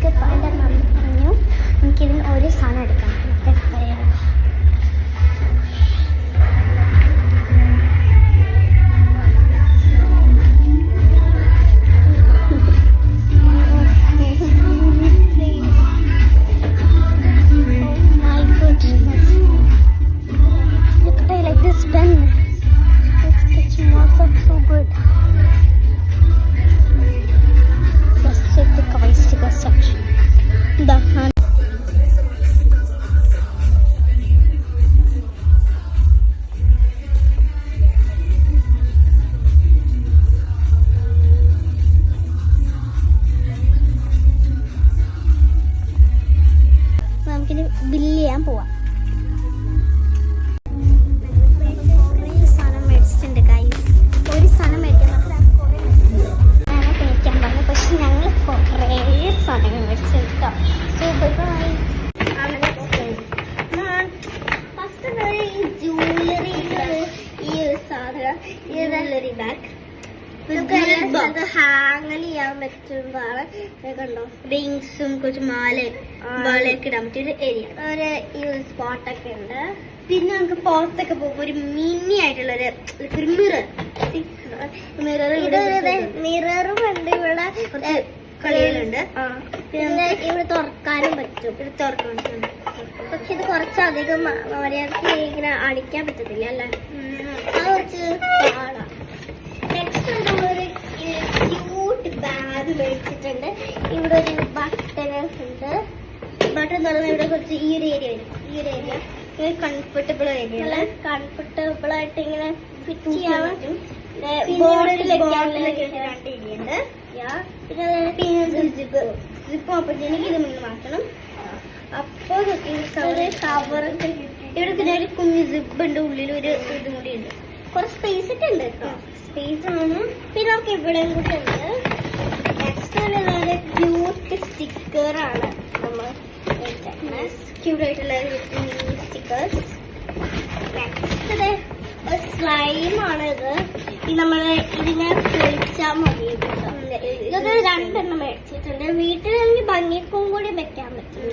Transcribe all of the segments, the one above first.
നമുക്ക് എൻ്റെ മമ്മി പറഞ്ഞു നമുക്കിതിന് ഒരു സാധനം എടുക്കാം. നമുക്കിനി ബില്ല് ചെയ്യാൻ പോവാം. കുറേ സാധനം മേടിച്ചിട്ടുണ്ട് ഗൈസ്. ഒരു സാധനം മേടിക്കാൻ മേടിക്കാൻ പറഞ്ഞു, പക്ഷെ ഞങ്ങൾ കുറേ സാധനങ്ങൾ മേടിച്ചിട്ടുണ്ട് കേട്ടോ. Super by. ഫസ്റ്റ് ഈ ജ്വല്ലറി, ഈ ഒരു സാധനം, ഈ ജ്വല്ലറി ബാഗ് ഹാങ് ചെയ്യാൻ പറ്റുന്നതാണ്. കണ്ടോ, റിങ്സും കുറച്ച് മാലയൊക്കെ ഇടാൻ പറ്റിയ ഏരിയ, ഈ ഒരു സ്പോട്ടൊക്കെ ഉണ്ട്. പിന്നെ നമുക്ക് പുറത്തൊക്കെ പോകുമ്പോൾ ഒരു മിനി ആയിട്ടുള്ള ഒരു മിററും ഉണ്ട്. ഇവിടെ കുറച്ച് കളികളുണ്ട്. പിന്നെ ഇവിടെ തുറക്കാനും പറ്റും. ഇത് തുറക്കാൻ പറ്റും, പക്ഷെ ഇത് കുറച്ചധികം മര്യാദക്ക് ഇങ്ങനെ അടിക്കാൻ പറ്റത്തില്ല അല്ലേ, അത് കുറച്ച് പാടാ. നെക്സ്റ്റ് നമ്മളൊരു ക്യൂട്ട് ബാഗ് മേടിച്ചിട്ടുണ്ട്. ഇവിടെ ഒരു ബട്ടൺ ഉണ്ട്. ബട്ടൺ എന്ന് പറയുമ്പോൾ ഇവിടെ കുറച്ച് ഈ ഒരു ഏരിയ വരും. ഈ ഒരു ഏരിയ കംഫർട്ടബിൾ ഏരിയ, കംഫർട്ടബിൾ ആയിട്ട് ഇങ്ങനെ ഫിറ്റ് ചെയ്യാൻ പറ്റും. ബോട്ടിലൊക്കെ രണ്ട് ഏരിയ ഉണ്ട്. പിന്നെ ജിപ്പ് ഓപ്പൺ ചെയ്യണമെങ്കിൽ ഇത് മുന്നിൽ മാറ്റണം. അപ്പോൾ കവറൊക്കെ ഇവിടെ പിന്നെ ഒരു കുഞ്ഞ് ജിപ്പ് ഉണ്ട്. ഉള്ളിൽ ഒരു ഇതും കൂടി ഉണ്ട്. കുറച്ച് സ്പേസ് ഒക്കെ ഉണ്ട് കേട്ടോ, സ്പേസ് ആണ്. പിന്നെ നമുക്ക് ഇവിടെയും കൂടി ഉണ്ട്. നെക്സ്റ്റ് വളരെ ക്യൂട്ട് സ്റ്റിക്കറാണ് നമ്മൾ ക്യൂട്ടായിട്ടുള്ള സ്റ്റിക്കേഴ്സ്. നെക്സ്റ്റ് ഒരു സ്ലൈമാണ്. ഇത് നമ്മള് ഇതിനെ പൊളിച്ചാൽ മതി. ഇതൊക്കെ രണ്ടെണ്ണം മേടിച്ചിട്ടുണ്ട്. വീട്ടിലാണെങ്കിൽ ഭംഗിക്കും കൂടി വെക്കാൻ പറ്റും.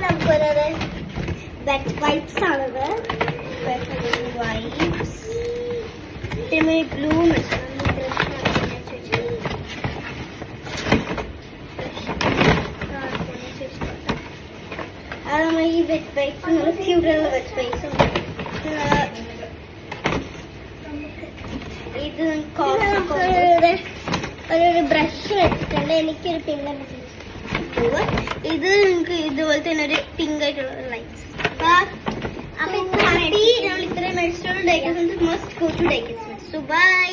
നമുക്കൊരു വെറ്റ് വൈപ്സ് ആണിത്. വൈപ്സ് പിന്നെ ബ്ലൂ അത് നമ്മൾ ഈ വെറ്റ് വൈപ്സ് ക്യൂട്ടുള്ള വെറ്റ് വൈപ്സ് ഉണ്ട്. ഇത് ഒരു ബ്രഷ് വെച്ചിട്ടുണ്ട്. എനിക്കൊരു പിങ്ക്. ഇത് നിങ്ങൾക്ക് ഇതുപോലെ തന്നെ ഒരു പിങ്ക് ആയിട്ടുള്ള ലൈറ്റ്സ്. അപ്പൊ നമ്മൾ ഇത്രയും മേടിച്ചിട്ടുള്ള Deckers must go to Deckers. So by.